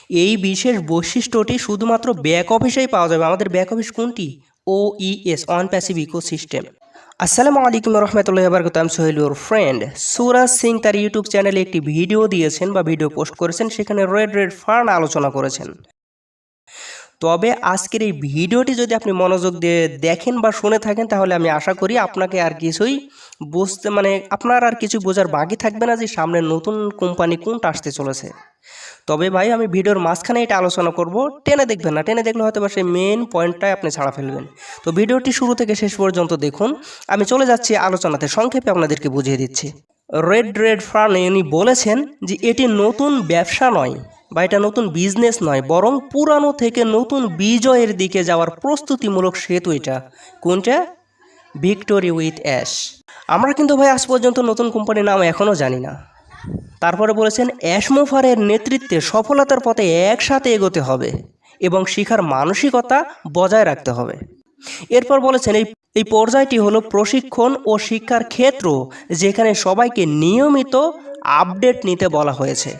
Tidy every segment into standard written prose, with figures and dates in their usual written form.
এই বিশেষ বৈশিষ্ট্যটি শুধুমাত্র ব্যাক অফিসেই পাওয়া যাবে। আমাদের ব্যাক অফিস কোনটি? OES, on passive ecosystem. আসসালামু আলাইকুম রহমতুল্লাহি ওয়া বারাকাতুহু। আমি সোহেল ইউর ফ্রেন্ড। সুরাজ সিং তার ইউটিউব চ্যানেলে একটি ভিডিও দিয়েছেন বা ভিডিও পোস্ট করেছেন, সেখানে রেড ফান্ড আলোচনা করেছেন। তবে আজকের এই ভিডিওটি যদি আপনি মনোযোগ দিয়ে দেখেন বা শুনে থাকেন, তাহলে আমি আশা করি আপনাকে আর কিছুই বুঝতে আপনার আর কিছু বোঝার বাকি থাকবে না যে সামনে নতুন কোম্পানি কোনটা আসতে চলেছে। তবে ভাই আমি ভিডিওর মাঝখানে এটা আলোচনা করব, টেনে দেখবেন না, টেনে দেখলে হয়তো বা সেই মেন পয়েন্টটাই আপনি ছাড়া ফেলবেন। তো ভিডিওটি শুরু থেকে শেষ পর্যন্ত দেখুন। আমি চলে যাচ্ছি আলোচনাতে, সংক্ষেপে আপনাদেরকে বুঝিয়ে দিচ্ছি। রেড ফার্ন উনি বলেছেন যে এটি নতুন ব্যবসা নয় বা এটা নতুন বিজনেস নয়, বরং পুরানো থেকে নতুন বিজয়ের দিকে যাওয়ার প্রস্তুতিমূলক সেতু এটা। কোনটা? Victory with ash. আমরা কিন্তু ভাই আজ পর্যন্ত নতুন কোম্পানির নাম এখনও জানি না। তারপরে বলেছেন অ্যাশমোফারের নেতৃত্বে সফলতার পথে একসাথে এগোতে হবে এবং শিখার মানসিকতা বজায় রাখতে হবে। এরপর বলেছেন এই পর্যায়টি হলো প্রশিক্ষণ ও শিক্ষার ক্ষেত্র, যেখানে সবাইকে নিয়মিত আপডেট নিতে বলা হয়েছে।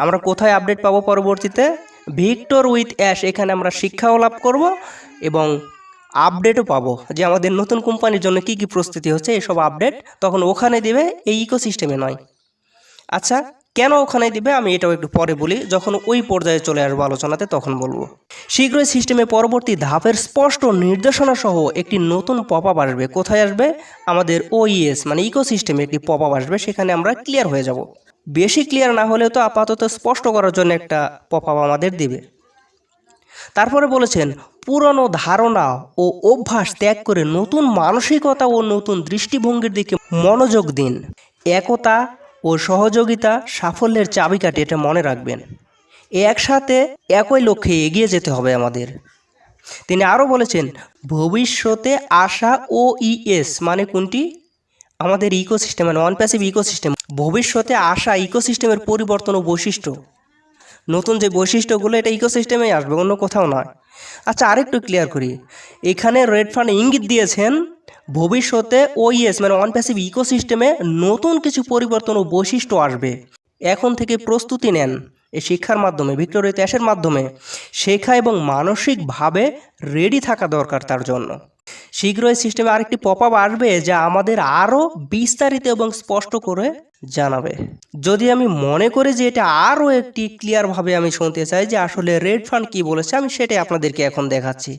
আমরা কোথায় আপডেট পাবো পরবর্তীতে? Victor with ash. এখানে আমরা শিক্ষাও লাভ করব এবং আপডেটও পাবো যে আমাদের নতুন কোম্পানির জন্য কি কি প্রস্তুতি হচ্ছে, এসব আপডেট তখন ওখানে দিবে, এই ইকোসিস্টেমে নয়। আচ্ছা, কেন ওখানে দিবে আমি এটাও একটু পরে বলি, যখন ওই পর্যায়ে চলে আসবো আলোচনাতে তখন বলবো। শীঘ্রই সিস্টেমে পরবর্তী ধাপের স্পষ্ট নির্দেশনা সহ একটি নতুন পপ আপ আসবে। কোথায় আসবে? আমাদের OES মানে ইকোসিস্টেমে একটি পপ আপ আসবে, সেখানে আমরা ক্লিয়ার হয়ে যাব। বেশি ক্লিয়ার না হলেও তো আপাতত স্পষ্ট করার জন্য একটা পপ আপ আমাদের দিবে। তারপরে বলেছেন পুরনো ধারণা ও অভ্যাস ত্যাগ করে নতুন মানসিকতা ও নতুন দৃষ্টিভঙ্গির দিকে মনোযোগ দিন। একতা ও সহযোগিতা সাফল্যের চাবিকাঠি, এটা মনে রাখবেন। একসাথে একই লক্ষ্যে এগিয়ে যেতে হবে আমাদের। তিনি আরও বলেছেন ভবিষ্যতে আসা OES মানে কোনটি? আমাদের ইকোসিস্টেম মানে নন প্যাসিভ ইকোসিস্টেম। ভবিষ্যতে আসা ইকোসিস্টেমের পরিবর্তন ও বৈশিষ্ট্য, নতুন যে বৈশিষ্ট্যগুলো এটা ইকোসিস্টেমেই আসবে, অন্য কোথাও নয়। আচ্ছা, আরেকটু ক্লিয়ার করি। এখানে রেড ফান্ড ইঙ্গিত দিয়েছেন ভবিষ্যতে OES মানে অন প্যাসিভ ইকোসিস্টেমে নতুন কিছু পরিবর্তন ও বৈশিষ্ট্য আসবে। এখন থেকে প্রস্তুতি নেন। এই শিক্ষার মাধ্যমে, ভিক্টোরিয়া অ্যাশের মাধ্যমে শেখা এবং মানসিকভাবে রেডি থাকা দরকার তার জন্য। শীঘ্রই সিস্টেমে আরেকটি পপ আপ আসবে যা আমাদের আরও বিস্তারিত এবং স্পষ্ট করে জানাবে। যদি আমি মনে করি যে এটা আরও একটি ক্লিয়ারভাবে আমি শুনতে চাই যে আসলে রেড ফান্ড কী বলেছে, আমি সেটাই আপনাদেরকে এখন দেখাচ্ছি।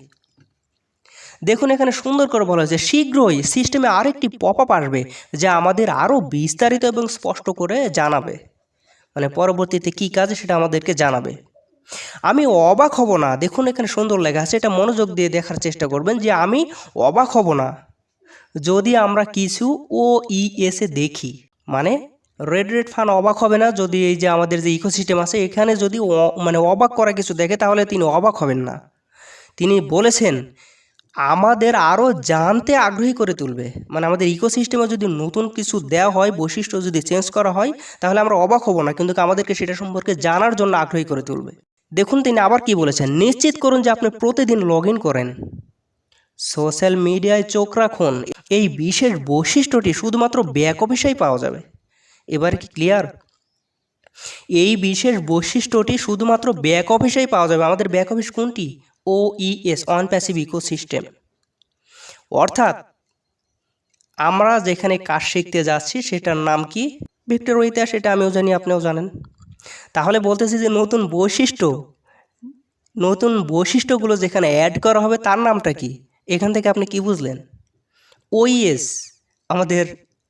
দেখুন এখানে সুন্দর করে বলা হয়েছে শীঘ্রই সিস্টেমে আরেকটি পপ আপ আসবে যা আমাদের আরও বিস্তারিত এবং স্পষ্ট করে জানাবে। মানে পরবর্তীতে কী কাজ সেটা আমাদেরকে জানাবে। আমি অবাক হব না। দেখুন এখানে সুন্দর লেখা আছে, এটা মনোযোগ দিয়ে দেখার চেষ্টা করবেন যে আমি অবাক হব না যদি আমরা কিছু OES দেখি। মানে রেড ফান্ড অবাক হবে না যদি এই যে আমাদের যে ইকোসিস্টেম আছে এখানে যদি অবাক করা কিছু দেখে, তাহলে তিনি অবাক হবেন না। তিনি বলেছেন আমাদের আরও জানতে আগ্রহী করে তুলবে। মানে আমাদের ইকোসিস্টেমে যদি নতুন কিছু দেওয়া হয়, বৈশিষ্ট্য যদি চেঞ্জ করা হয়, তাহলে আমরা অবাক হব না, কিন্তু আমাদেরকে সেটা সম্পর্কে জানার জন্য আগ্রহী করে তুলবে। দেখুন তিনি আবার কি বলেছেন, নিশ্চিত করুন যে আপনি প্রতিদিন লগ ইন করেন, সোশ্যাল মিডিয়ায় চোখ রাখুন। এই বিশেষ বৈশিষ্ট্যটি শুধুমাত্র ব্যাক অফিসেই পাওয়া যাবে। এবার কি ক্লিয়ার? এই বিশেষ বৈশিষ্ট্যটি শুধুমাত্র ব্যাক অফিসেই পাওয়া যাবে। আমাদের ব্যাক অফিস কোনটি? OES, on passive ecosystem. অর্থাৎ আমরা যেখানে কাজ শিখতে যাচ্ছি সেটার নাম কি? Victoria with ash. সেটা আমিও জানি, আপনিও জানেন। তাহলে বলতেছি যে নতুন বৈশিষ্ট্যগুলো যেখানে অ্যাড করা হবে তার নামটা কি? এখান থেকে আপনি কি বুঝলেন? OES, আমাদের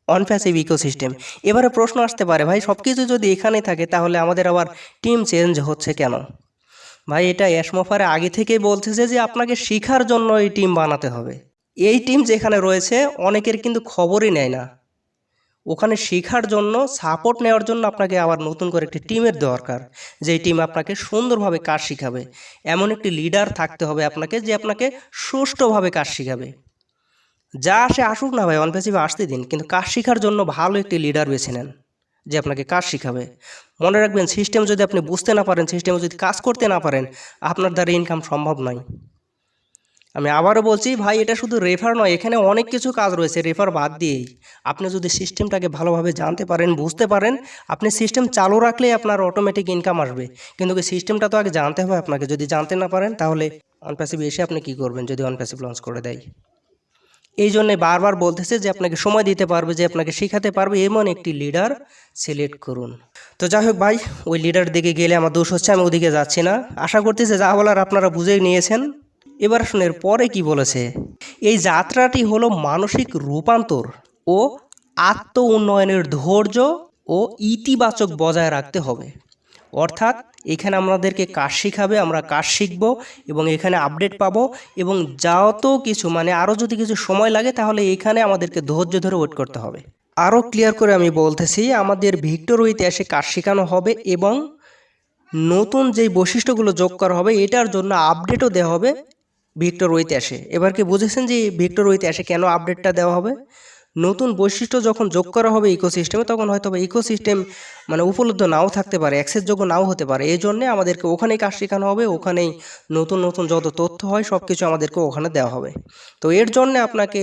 অন প্যাসিভ ইকোসিস্টেম। এবারে প্রশ্ন আসতে পারে ভাই সব কিছু যদি এখানেই থাকে তাহলে আমাদের আবার টিম চেঞ্জ হচ্ছে কেন? ভাই এটা অ্যাশমোফারে আগে থেকেই বলতেছে যে আপনাকে শেখার জন্য এই টিম বানাতে হবে। এই টিম যেখানে রয়েছে অনেকের কিন্তু খবরই নেয় না। ওখানে শেখার জন্য, সাপোর্ট নেওয়ার জন্য আপনাকে আবার নতুন করে একটি টিমের দরকার, যে টিম আপনাকে সুন্দরভাবে কাজ শেখাবে। এমন একটি লিডার থাকতে হবে আপনাকে যে আপনাকে সুষ্ঠুভাবে কাজ শেখাবে। যা আসে আসুক না ভাই, অন প্যাসিভে আসতে দিন, কিন্তু কাজ শেখার জন্য ভালো একটি লিডার বেছে নেন যে আপনাকে কাজ শেখাবে। মনে রাখবেন সিস্টেম যদি আপনি বুঝতে না পারেন, সিস্টেমে যদি কাজ করতে না পারেন, আপনার দ্বারা ইনকাম সম্ভব নয়। আমি আবারও বলছি ভাই, এটা শুধু রেফার নয়, এখানে অনেক কিছু কাজ রয়েছে রেফার বাদ দিয়েই। আপনি যদি সিস্টেমটাকে ভালোভাবে জানতে পারেন, বুঝতে পারেন, আপনি সিস্টেম চালু রাখলেই আপনার অটোমেটিক ইনকাম আসবে। কিন্তু কি সিস্টেমটা তো আগে জানতে হবে আপনাকে। যদি জানতে না পারেন তাহলে অনপ্যাসিভ এসে আপনি কি করবেন যদি অনপ্যাসিভ লঞ্চ করে দেয়। এই জন্যে বারবার বলতেছে যে আপনাকে সময় দিতে পারবে, যে আপনাকে শেখাতে পারবে এমন একটি লিডার সিলেক্ট করুন। তো যাই হোক ভাই, ওই লিডার দিকে গেলে আমার দোষ হচ্ছে, আমি ওদিকে যাচ্ছি না। আশা করতেছি যা বলার আপনারা বুঝে নিয়েছেন। এবার শুনে এর পরে কি বলেছে। এই যাত্রাটি হলো মানসিক রূপান্তর ও আত্ম উন্নয়নের ধৈর্য ও ইতিবাচক বজায় রাখতে হবে। অর্থাৎ এখানে আমাদেরকে কাজ শিখাবে, আমরা কাজ শিখব এবং এখানে আপডেট পাবো, এবং যত কিছু মানে আরও যদি কিছু সময় লাগে তাহলে এখানে আমাদেরকে ধৈর্য ধরে ওয়েট করতে হবে। আরও ক্লিয়ার করে আমি বলতেছি, আমাদের ভিক্টর উইথ এসে কাজ শেখানো হবে এবং নতুন যেই বৈশিষ্ট্যগুলো যোগ করা হবে এটার জন্য আপডেটও দেওয়া হবে ভিক্টর উইথ অ্যাশে। এবার কি বুঝেছেন যে ভিক্টর উইথ অ্যাশে কেন আপডেটটা দেওয়া হবে? নতুন বৈশিষ্ট্য যখন যোগ করা হবে ইকোসিস্টেমে, তখন হয়তো বা ইকোসিস্টেম মানে উপলব্ধ নাও থাকতে পারে, অ্যাক্সেসযোগ্য নাও হতে পারে। এই জন্যে আমাদেরকে ওখানেই কাজ শেখানো হবে, ওখানেই নতুন নতুন যত তথ্য হয় সব কিছু আমাদেরকে ওখানে দেওয়া হবে। তো এর জন্য আপনাকে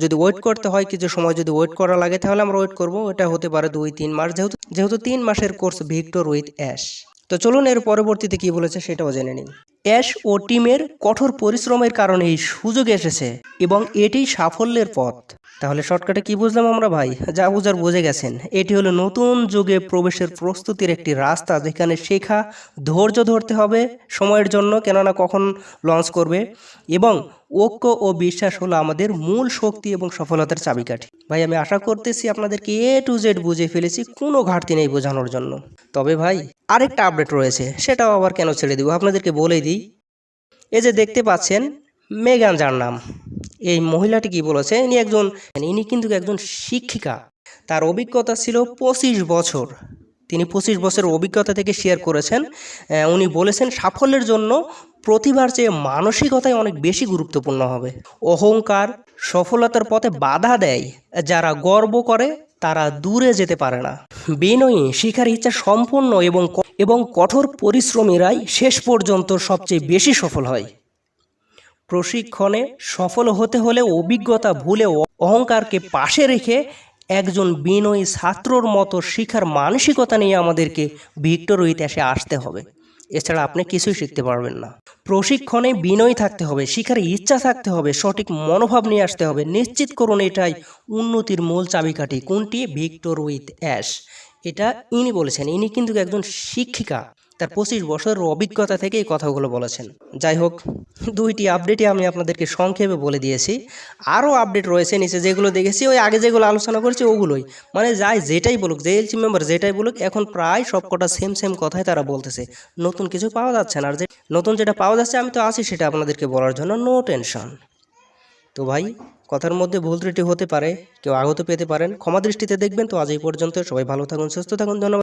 যদি ওয়েট করতে হয়, কিছু সময় যদি ওয়েট করা লাগে তাহলে আমরা ওয়েট করব। এটা হতে পারে 2-3 মাস, যেহেতু 3 মাসের কোর্স ভিক্টর উইথ অ্যাশ। তো চলুন এর পরবর্তীতে কি বলেছে সেটাও জেনে নিন। অ্যাশ ও টিমের কঠোর পরিশ্রমের কারণে এই সুযোগ এসেছে এবং এটি সাফল্যের পথ। তাহলে শর্টকাটে কি বুঝলাম আমরা ভাই? যা বুঝার বুঝে গেছেন। এটি হলো নতুন যুগে প্রবেশের প্রস্তুতির একটি রাস্তা, যেখানে শেখা, ধৈর্য ধরতে হবে সময়ের জন্য, কেননা কখন লঞ্চ করবে, এবং ঐক্য ও বিশ্বাস হলো আমাদের মূল শক্তি এবং সফলতার চাবিকাঠি। ভাই আমি আশা করতেছি আপনাদেরকে A to Z বুঝে ফেলেছি, কোনো ঘাটতি নেই বোঝানোর জন্য। তবে ভাই আরেকটা আপডেট রয়েছে, সেটাও আবার কেন ছেড়ে দিব আপনাদেরকে বলেই দিই। এই যে দেখতে পাচ্ছেন মেগান, যার নাম, এই মহিলাটি কি বলেছে, ইনি কিন্তু একজন শিক্ষিকা। তার অভিজ্ঞতা ছিল 25 বছর। তিনি 25 বছরের অভিজ্ঞতা থেকে শেয়ার করেছেন। উনি বলেছেন সাফল্যের জন্য প্রতিভার চেয়ে মানসিকতাই অনেক বেশি গুরুত্বপূর্ণ হবে। অহংকার সফলতার পথে বাধা দেয়, যারা গর্ব করে তারা দূরে যেতে পারে না। বিনয়ী, শিখার ইচ্ছা সম্পূর্ণ এবং কঠোর পরিশ্রমীরাই শেষ পর্যন্ত সবচেয়ে বেশি সফল হয়। প্রশিক্ষণে সফল হতে হলে অভিজ্ঞতা ভুলে অহংকারকে পাশে রেখে একজন বিনয়ী ছাত্রর মতো শিখার মানসিকতা নিয়ে আমাদেরকে ভিক্টর উইথ অ্যাশে আসতে হবে। এছাড়া আপনি কিছুই শিখতে পারবেন না। প্রশিক্ষণে বিনয়ী থাকতে হবে, শিখার ইচ্ছা থাকতে হবে, সঠিক মনোভাব নিয়ে আসতে হবে। নিশ্চিত করুন এটাই উন্নতির মূল চাবিকাঠি। কোনটি? Victor with ash. এটা ইনি বলেছেন। ইনি কিন্তু একজন শিক্ষিকা, তার 25 বছরের অভিজ্ঞতা থেকে এই কথাগুলো বলেছেন। যাই হোক, দুইটি আপডেটই আমি আপনাদেরকে সংক্ষেপে বলে দিয়েছি। আরও আপডেট রয়েছে নিচে, যেগুলো দেখেছি ওই আগে যেগুলো আলোচনা করেছি ওগুলোই, মানে যেটাই বলুক, যে এলসি মেম্বার যেটাই বলুক, এখন প্রায় সবকটা সেম কথাই তারা বলতেছে। নতুন কিছু পাওয়া যাচ্ছে না, আর যে নতুন যেটা পাওয়া যাচ্ছে আমি তো আছি সেটা আপনাদেরকে বলার জন্য, নো টেনশন। তো ভাই কথার মধ্যে ভুল ত্রুটি হতে পারে, কেউ আহত পেতে পারেন, ক্ষমা দৃষ্টিতে দেখবেন। তো আজ এই পর্যন্ত, সবাই ভালো থাকুন, সুস্থ থাকুন, ধন্যবাদ।